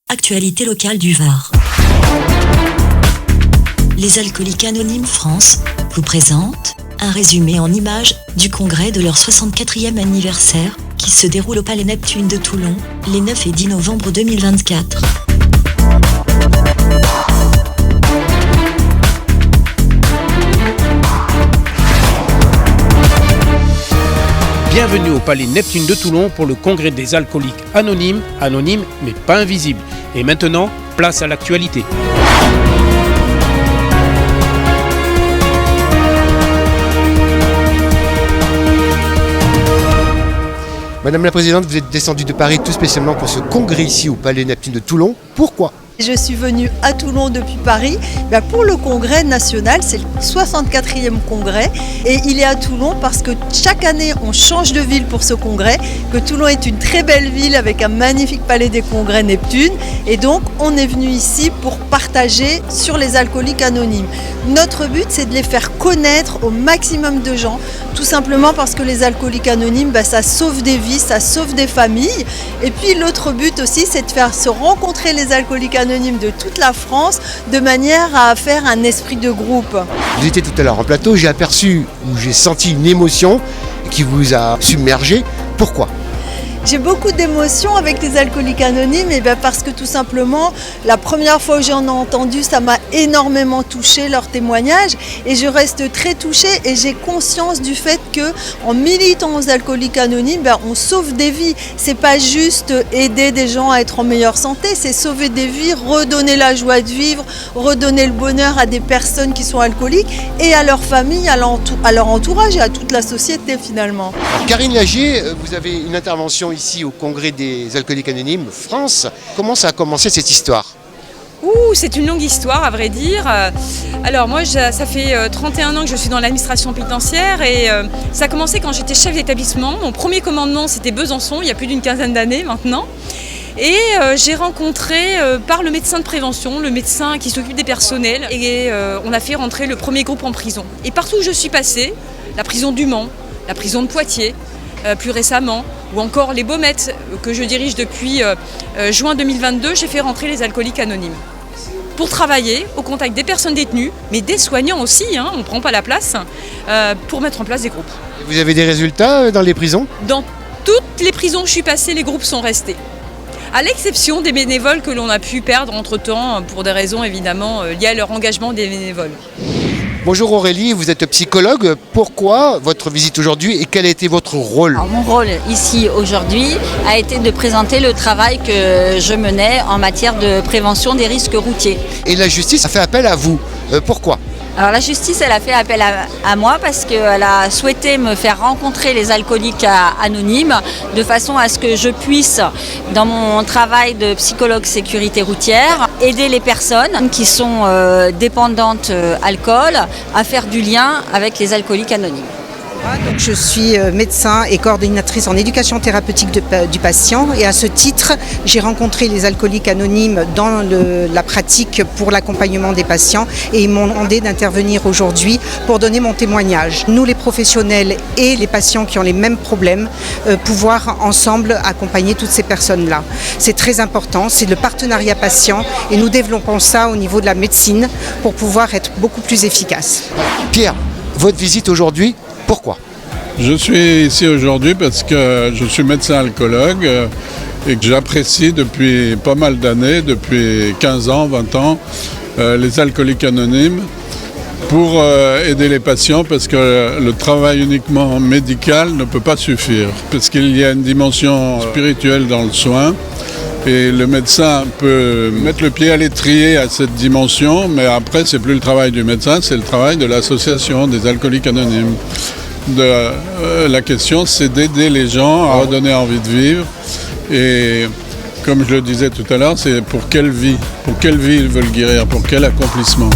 Actualité locale du Var. Les Alcooliques Anonymes France vous présentent un résumé en images du congrès de leur 64e anniversaire qui se déroule au Palais Neptune de Toulon les 9 et 10 novembre 2024. Bienvenue au Palais Neptune de Toulon pour le congrès des alcooliques anonymes, mais pas invisibles. Et maintenant, place à l'actualité. Madame la Présidente, vous êtes descendue de Paris tout spécialement pour ce congrès ici au Palais Neptune de Toulon. Pourquoi ? Je suis venue à Toulon depuis Paris pour le congrès national, c'est le 64e congrès et il est à Toulon parce que chaque année on change de ville pour ce congrès, que Toulon est une très belle ville avec un magnifique palais des congrès Neptune et donc on est venu ici pour partager sur les alcooliques anonymes. Notre but c'est de les faire connaître au maximum de gens, tout simplement parce que les alcooliques anonymes ça sauve des vies, ça sauve des familles et puis l'autre but aussi c'est de faire se rencontrer les alcooliques anonymes de toute la France de manière à faire un esprit de groupe. Vous étiez tout à l'heure en plateau, j'ai aperçu ou j'ai senti une émotion qui vous a submergé. Pourquoi ? J'ai beaucoup d'émotions avec les alcooliques anonymes parce que tout simplement, la première fois où j'en ai entendu, ça m'a énormément touché leur témoignage et je reste très touchée et j'ai conscience du fait qu'en militant aux alcooliques anonymes, on sauve des vies. C'est pas juste aider des gens à être en meilleure santé, c'est sauver des vies, redonner la joie de vivre, redonner le bonheur à des personnes qui sont alcooliques et à leur famille, à leur entourage et à toute la société finalement. Karine Lagier, vous avez une intervention ici au congrès des alcooliques anonymes France. Comment ça a commencé cette histoire ? C'est une longue histoire à vrai dire. Alors moi ça fait 31 ans que je suis dans l'administration pénitentiaire et ça a commencé quand j'étais chef d'établissement. Mon premier commandement c'était Besançon, il y a plus d'une quinzaine d'années maintenant. Et j'ai rencontré par le médecin de prévention, le médecin qui s'occupe des personnels et on a fait rentrer le premier groupe en prison. Et partout où je suis passée, la prison du Mans, la prison de Poitiers, plus récemment, ou encore les Baumettes que je dirige depuis juin 2022, j'ai fait rentrer les alcooliques anonymes. Pour travailler au contact des personnes détenues, mais des soignants aussi, on ne prend pas la place, pour mettre en place des groupes. Vous avez des résultats dans les prisons ? Dans toutes les prisons où je suis passée, les groupes sont restés. À l'exception des bénévoles que l'on a pu perdre entre-temps, pour des raisons évidemment liées à leur engagement des bénévoles. Bonjour Aurélie, vous êtes psychologue. Pourquoi votre visite aujourd'hui et quel a été votre rôle ? Alors, mon rôle ici aujourd'hui a été de présenter le travail que je menais en matière de prévention des risques routiers. Et la justice a fait appel à vous. Pourquoi ? Alors la justice, elle a fait appel à moi parce qu'elle a souhaité me faire rencontrer les alcooliques anonymes de façon à ce que je puisse, dans mon travail de psychologue sécurité routière, aider les personnes qui sont dépendantes alcool à faire du lien avec les alcooliques anonymes. Donc je suis médecin et coordinatrice en éducation thérapeutique du patient et à ce titre, j'ai rencontré les alcooliques anonymes dans la pratique pour l'accompagnement des patients et ils m'ont demandé d'intervenir aujourd'hui pour donner mon témoignage. Nous les professionnels et les patients qui ont les mêmes problèmes, pouvoir ensemble accompagner toutes ces personnes-là. C'est très important, c'est le partenariat patient et nous développons ça au niveau de la médecine pour pouvoir être beaucoup plus efficace. Pierre, votre visite aujourd'hui, pourquoi ? Je suis ici aujourd'hui parce que je suis médecin alcoologue et que j'apprécie depuis pas mal d'années, depuis 15 ans, 20 ans, les alcooliques anonymes pour aider les patients parce que le travail uniquement médical ne peut pas suffire. Parce qu'il y a une dimension spirituelle dans le soin et le médecin peut mettre le pied à l'étrier à cette dimension, mais après c'est plus le travail du médecin, c'est le travail de l'association des alcooliques anonymes. La question, c'est d'aider les gens à redonner envie de vivre. Et comme je le disais tout à l'heure, c'est pour quelle vie ils veulent guérir, pour quel accomplissement.